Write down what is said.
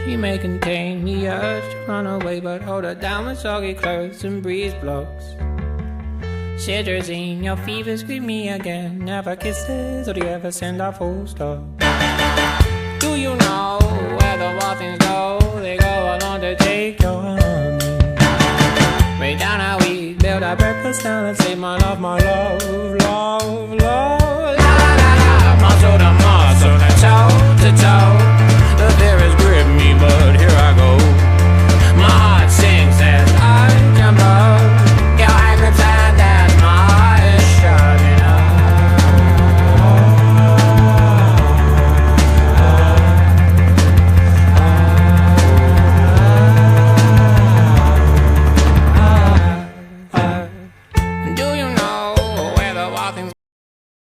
She may contain the urge to run away, but hold her down with soggy clothes and Breezeblocks. Cetirizine, your fever, scream me again. Never kisses, or do you ever send a full stop? Do you know where the wild things go? They go along to take your honey. Way down how we build our breakfast down and say my love,